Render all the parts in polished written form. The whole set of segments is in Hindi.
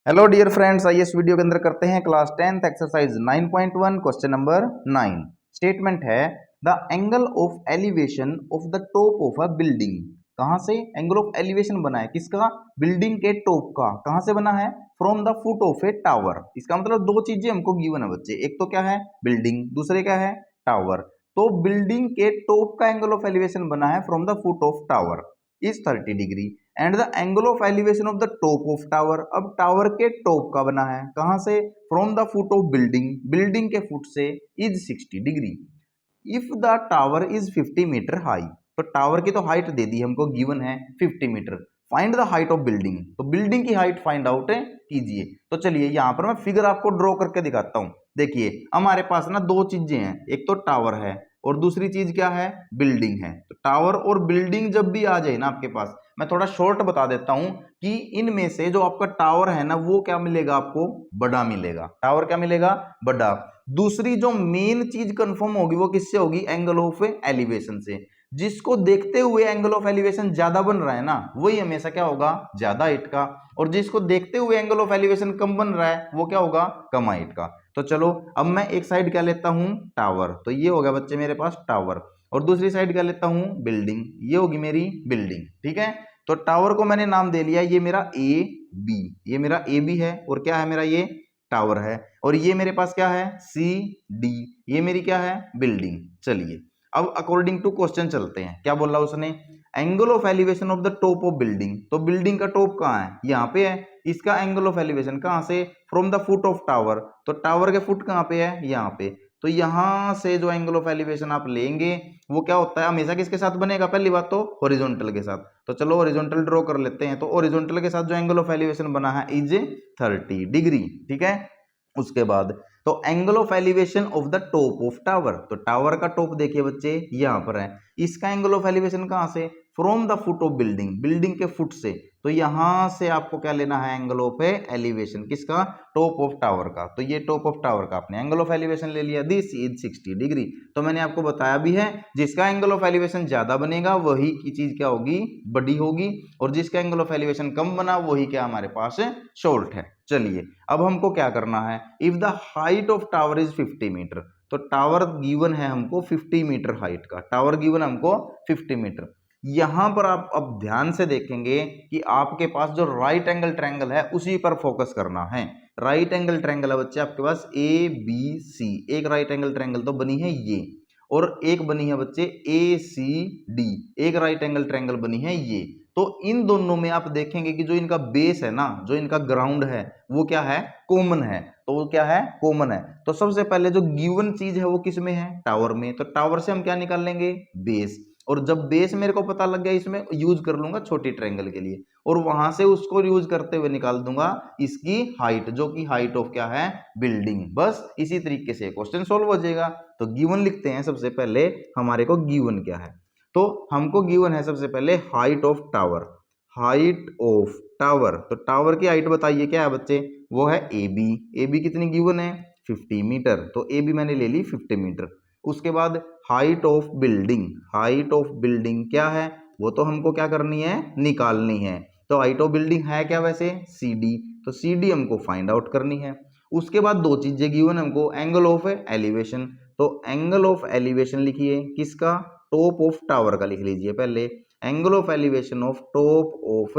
हेलो डियर फ्रेंड्स, आइए इस वीडियो के अंदर करते हैं class 10th exercise 9.1 question number 9। Statement है the angle of elevation of the top of a building. कहां से एंगल ऑफ एलिवेशन बना है? किसका? बिल्डिंग के टॉप का। कहां से बना है? From the foot of A tower. इसका मतलब दो चीजें हमको गिवन है बच्चे, एक तो क्या है बिल्डिंग, दूसरे क्या है टावर। तो बिल्डिंग के टॉप का एंगल ऑफ एलिवेशन बना है from the foot of tower is 30 degree and the angle of elevation of the top of tower. अब टावर के टॉप का बना है कहां से? From the foot of building, building के फुट से is 60 degree. If the tower is 50 metre high, तो टावर की तो हाइट दे दी हमको, गिवन है 50 metre. Find the height of building, तो बिल्डिंग की हाइट फाइंड आउट कीजिए। तो चलिए यहां पर मैं फिगर आपको ड्रॉ करके दिखाता हूं। देखिए हमारे पास ना दो चीजें हैं, एक तो टावर है और दूसरी चीज क्या है? बिल्डिंग है। तो टावर और बिल्डिंग जब भी आ जाए ना आपके पास, मैं थोड़ा शॉर्ट बता देता हूं कि इनमें से जो आपका टावर है ना वो क्या मिलेगा आपको? बड़ा मिलेगा। टावर क्या मिलेगा? बड़ा। दूसरी जो मेन चीज कंफर्म होगी वो किससे होगी? एंगल ऑफ एलिवेशन से। जिसको देखते हुए एंगल ऑफ एलिवेशन ज्यादा बन रहा है ना वही हमेशा क्या होगा? ज्यादा हाइट का। और जिसको देखते हुए एंगल ऑफ एलिवेशन कम बन रहा है वो क्या होगा? कम हाइट का। तो चलो अब मैं एक साइड क्या लेता हूं? टावर। तो ये हो गया बच्चे मेरे पास टावर, और दूसरी साइड क्या लेता हूं? बिल्डिंग। ये होगी मेरी बिल्डिंग। ठीक है, तो टावर को मैंने नाम दे लिया, ये मेरा ए बी, ये मेरा ए बी है, और क्या है मेरा? ये टावर है। और ये मेरे पास क्या है? सी डी, ये मेरी क्या है? बिल्डिंग। चलिए अब अकॉर्डिंग टू क्वेश्चन चलते हैं। क्या बोला उसने? Angle of elevation of the top of building. तो बिल्डिंग का टॉप कहाँ है? यहाँ पे है। इसका एंगल ऑफ एलिवेशन कहाँ से? From the foot of tower. तो टावर के फुट कहाँ पे है? यहाँ पे। तो यहां से जो एंगल ऑफ एलिवेशन आप लेंगे वो क्या होता है? हमेशा किसके साथ बनेगा? पहली बात तो हॉरिजॉन्टल के साथ। तो चलो हॉरिजॉन्टल ड्रॉ कर लेते हैं। तो हॉरिजॉन्टल के साथ जो एंगल ऑफ एलिवेशन बना है इज 30 डिग्री। ठीक है, उसके बाद तो angle of elevation of the top of tower. तो टावर का टॉप देखिए बच्चे यहां पर है। इसका एंगल ऑफ एलिवेशन कहां से? From the foot of building, building के फुट से। तो यहां से आपको क्या लेना है? एंगल ऑफ एलिवेशन किसका? टॉप ऑफ टावर का। तो ये टॉप ऑफ टावर का आपने एंगल ऑफ एलिवेशन ले लिया, दिस इज 60 डिग्री। तो मैंने आपको बताया भी है जिसका एंगल ऑफ एलिवेशन ज्यादा बनेगा वही की चीज क्या होगी? बड़ी होगी, और जिसका एंगल ऑफ एलिवेशन कम बना वही क्या हमारे पास शॉर्ट है। चलिए अब हमको क्या करना है? If the height of tower is 50 metre, तो टावर गिवन है हमको 50 मीटर हाइट का। टावर गिवन हमको 50 मीटर। यहां पर आप अब ध्यान से देखेंगे कि आपके पास जो राइट एंगल ट्रायंगल है उसी पर फोकस करना है। राइट एंगल ट्रायंगल है बच्चे आपके पास ए बी सी। एक राइट एंगल ट्रायंगल तो बनी है ये, और एक बनी है बच्चे ए सी डी। एक राइट एंगल ट्रायंगल बनी है ये। तो इन दोनों में आप देखेंगे कि जो इनका बेस है ना, जो इनका ग्राउंड है वो क्या है? कॉमन है। तो वो क्या है? कॉमन है। तो सबसे पहले जो गिवन चीज है वो किस में है? टावर में। तो टावर से हम क्या निकाल लेंगे? बेस। और जब बेस मेरे को पता लग गया इसमें यूज कर लूंगा छोटी ट्रायंगल के लिए, और वहां से उसको यूज करते हुए निकाल दूंगा इसकी हाइट, जो कि हाइट ऑफ क्या है? बिल्डिंग। बस इसी तरीके से क्वेश्चन सोल्व हो जाएगा। तो गिवन लिखते हैं सबसे पहले। हमारे को गिवन क्या है? तो हमको गिवन है सबसे पहले height of tower. Height of tower, तो टावर की हाइट बताइए क्या है बच्चे? वो है ए बी। ए बी कितनी गिवन है? 50 मीटर। तो ए बी मैंने ले ली 50 मीटर। उसके बाद height of building. Height of building क्या है? वो तो हमको क्या करनी है? निकालनी है। तो हाइट ऑफ बिल्डिंग है क्या वैसे? C D. तो सी डी हमको फाइंड आउट करनी है। उसके बाद दो चीजें गिवन हमको, एंगल ऑफ एलिवेशन। तो एंगल ऑफ एलिवेशन लिखिए किसका? टॉप ऑफ टावर का लिख लीजिए पहले। Angle of elevation of top of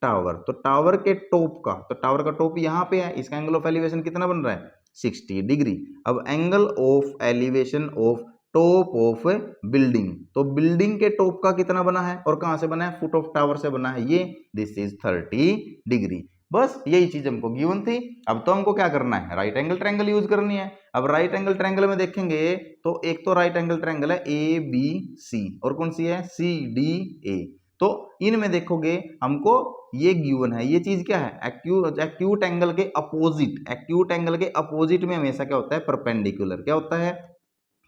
tower. तो टावर के टॉप का, तो टावर का टॉप यहाँ पे है, इसका एंगल ऑफ एलिवेशन कितना बन रहा है? 60 डिग्री। अब angle of elevation of top of building, तो बिल्डिंग के टॉप का कितना बना है और कहां से बना है? फुट ऑफ टावर से बना है ये, दिस इज 30 डिग्री। बस यही चीज हमको गिवन थी। अब तो हमको क्या करना है? राइट एंगल ट्रायंगल यूज करनी है। अब राइट एंगल ट्रायंगल में देखेंगे तो एक तो राइट एंगल ट्रायंगल है ए बी सी, और कौन सी है? C D A. तो इनमें देखोगे हमको ये गिवन है, ये चीज क्या है? एक्यूट एंगल के अपोजिट। एक्यूट एंगल के अपोजिट में हमेशा क्या होता है? परपेंडिकुलर। क्या होता है?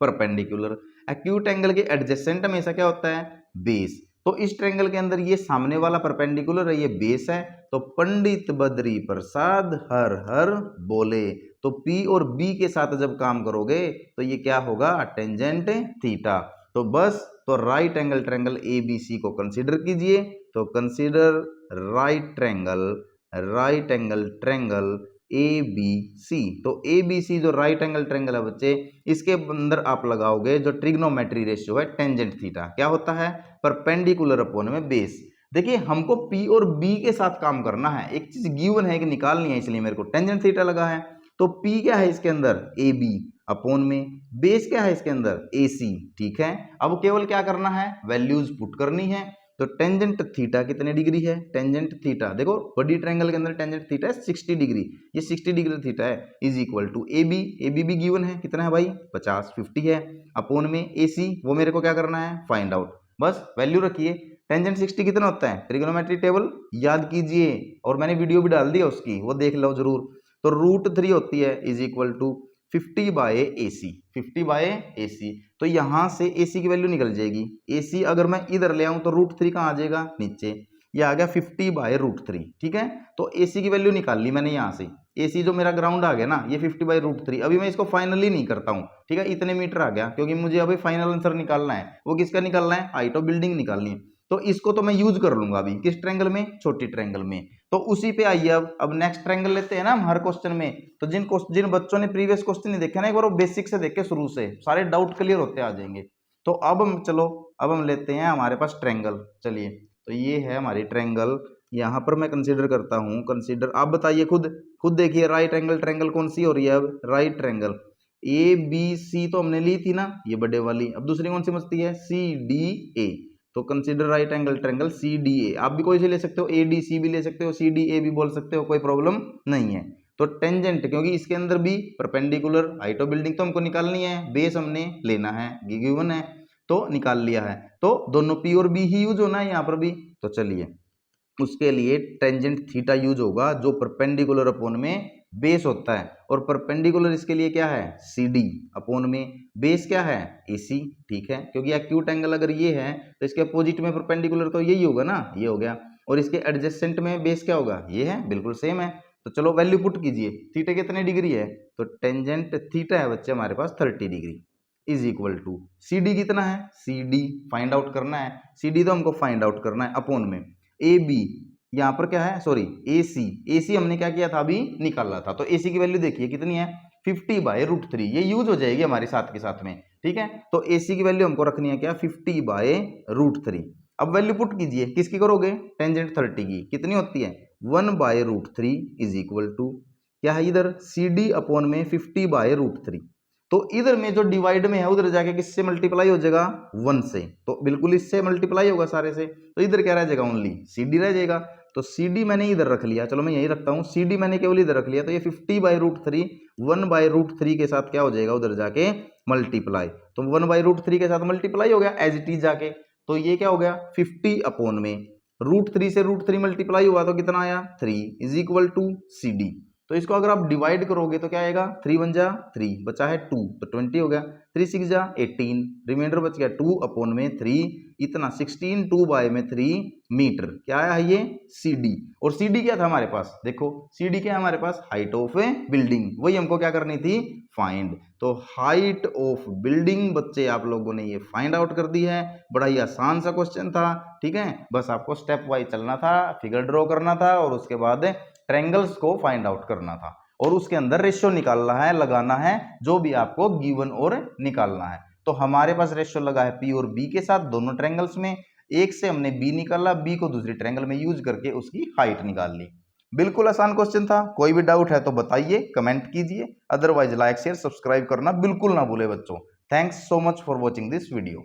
परपेंडिकुलर। एक्यूट एंगल के एडजेसेंट हमेशा क्या होता है? बेस। तो इस ट्रायंगल के अंदर ये सामने वाला परपेंडिकुलर है, ये बेस है। तो पंडित बद्री प्रसाद हर हर बोले। तो P और B के साथ जब काम करोगे तो ये क्या होगा? Tangent theta. तो बस तो राइट एंगल ट्रायंगल ABC को कंसीडर कीजिए। तो consider right triangle right angle triangle A B C. तो ए बी सी जो राइट एंगल ट्रायंगल है बच्चे, इसके अंदर आप लगाओगे जो ट्रिग्नोमेट्री रेशियो है टेंजेंट थीटा, क्या होता है, परपेंडिकुलर अपॉन में बेस। देखिए हमको P और B के साथ काम करना है, एक चीज गिवन है कि निकालनी है, इसलिए मेरे को टेंजेंट थीटा लगा है। तो P क्या है इसके अंदर, ए बी अपॉन में बेस क्या है इसके अंदर, ए सी। ठीक है, अब केवल क्या करना है, वैल्यूज पुट करनी है। तो टेंजेंट थीटा कितने डिग्री है, टेंजेंट थीटा देखो बड़ी ट्रायंगल के अंदर टेंजेंट थीटा है 60 डिग्री, ये 60 डिग्री थीटा है, is equal to A B भी गिवन है, कितना है भाई 50 है, अपॉन में ए सी, वो मेरे को क्या करना है, फाइंड आउट। बस वैल्यू रखिए, टेंजेंट 60 कितना होता है, ट्रिग्नोमेट्री टेबल याद कीजिए, और मैंने वीडियो भी डाल दिया उसकी, वो देख लो जरूर। तो √3 होती है is equal to 50 by A C, 50 by A C. तो यहां से ए सी की वैल्यू निकल जाएगी, ए सी अगर मैं इधर ले आऊं तो √3 कहां आ जाएगा, नीचे, ये आ गया 50 बाय √3। ठीक है, तो ए सी की वैल्यू निकाल ली मैंने यहां से, ए सी जो मेरा ग्राउंड आ गया ना, ये 50 बाय √3। अभी मैं इसको फाइनली नहीं करता हूं, ठीक है, इतने मीटर आ गया, क्योंकि मुझे अभी फाइनल आंसर निकालना है। वो किसका निकालना है, हाइट ऑफ बिल्डिंग निकालनी है। तो इसको तो मैं यूज कर लूंगा अभी किस ट्रायंगल में, छोटी ट्रायंगल में। तो उसी पे आइए, अब नेक्स्ट ट्रायंगल लेते हैं ना हम हर क्वेश्चन में। तो जिन बच्चों ने प्रीवियस क्वेश्चन नहीं देखे ना, एक बार वो बेसिक से देख के शुरू से सारे डाउट क्लियर होते आ जाएंगे। तो अब हम चलो, अब हम लेते हैं हमारे पास ट्रायंगल। चलिए, तो ये है हमारी ट्रायंगल, यहाँ पर मैं कंसीडर करता हूँ, कंसीडर आप बताइए, खुद देखिए, राइट एंगल ट्रायंगल कौन सी हो रही है, अब right triangle A B C तो हमने ली थी ना, ये बड़े वाली। अब दूसरी कौन सी बचती है, सी डी ए। तो consider right angle triangle C D A, आप भी कोई से ले सकते हो, ए डी सी भी ले सकते हो, सी डी ए भी बोल सकते हो, कोई प्रॉब्लम नहीं है। तो टेंजेंट, क्योंकि इसके अंदर भी परपेंडिकुलर, हाइट ऑफ बिल्डिंग तो हमको निकालनी है, बेस हमने लेना है, गिवन है तो निकाल लिया है। तो दोनों पी और बी ही यूज होना है यहाँ पर भी। तो चलिए, उसके लिए टेंजेंट थीटा यूज होगा, जो परपेंडिकुलर अपॉन में बेस होता है, और परपेंडिकुलर इसके लिए क्या है, सी डी अपॉन में बेस क्या है, ए सी। ठीक है, क्योंकि एक्यूट एंगल अगर ये है तो इसके अपोजिट में परपेंडिकुलर तो यही होगा ना, ये हो गया, और इसके एडजेसेंट में बेस क्या होगा, ये है, बिल्कुल सेम है। तो चलो वैल्यू पुट कीजिए, थीटा कितने डिग्री है, तो टेंजेंट थीटा है बच्चे हमारे पास 30 degree, is equal to C D कितना है, सी डी फाइंड आउट करना है, सी डी तो हमको फाइंड आउट करना है, अपॉन में ए बी, यहाँ पर क्या है, सॉरी ए सी, ए सी हमने क्या किया था, अभी निकाला था। तो ए सी की वैल्यू देखिए कितनी है, 50 बाय √3, ये यूज हो जाएगी हमारे साथ के साथ में। ठीक है, तो ए सी की वैल्यू हमको रखनी है क्या, 50 बाय √3। अब वैल्यू पुट कीजिए, किसकी करोगे, टेंजेंट 30 की, कितनी होती है, 1 बाय √3 इज इक्वल टू क्या है इधर, सी डी अपॉन में 50 बाय √3। तो इधर में जो डिवाइड में है, उधर जाके किससे मल्टीप्लाई हो जाएगा, 1 से, तो बिल्कुल इससे मल्टीप्लाई होगा सारे से। तो इधर क्या रह जाएगा, ओनली सी डी रह जाएगा। तो सी डी मैंने इधर रख लिया, चलो मैं यही रखता हूँ, सी डी मैंने केवल इधर रख लिया। तो ये 50 बाय √3 1 बाय √3 के साथ क्या हो जाएगा, उधर जाके मल्टीप्लाई। तो 1 बाय √3 के साथ मल्टीप्लाई हो गया एज इट इज जाके। तो ये क्या हो गया, 50 अपॉन में √3 से √3 मल्टीप्लाई हुआ तो कितना आया, 3 is equal to C D. तो इसको अगर आप डिवाइड करोगे तो क्या आएगा, 3 1 जा 3, बचा है 2, तो 20 हो गया, 3 6 जा 18, रिमाइंडर बच गया 2 अपॉन में 3, इतना 16 2 बाय में 3 मीटर, क्या आया है ये, सी डी। और सी डी क्या था हमारे पास, देखो सी डी क्या है हमारे पास, हाइट ऑफ ए बिल्डिंग, वही हमको क्या करनी थी, फाइंड। तो हाइट ऑफ बिल्डिंग बच्चे आप लोगों ने ये फाइंड आउट कर दी है, बड़ा ही आसान सा क्वेश्चन था। ठीक है, बस आपको स्टेप वाइज चलना था, फिगर ड्रॉ करना था, और उसके बाद ट्रायंगल्स को फाइंड आउट करना था, और उसके अंदर रेशियो निकालना है, लगाना है, जो भी आपको गिवन और निकालना है। तो हमारे पास रेशियो लगा है पी और बी के साथ दोनों ट्रायंगल्स में, एक से हमने बी निकाला, बी को दूसरी ट्रायंगल में यूज करके उसकी हाइट निकाल ली। बिल्कुल आसान क्वेश्चन था, कोई भी डाउट है तो बताइए, कमेंट कीजिए, अदरवाइज लाइक शेयर सब्सक्राइब करना बिल्कुल ना भूले बच्चों। Thanks so much for watching this video.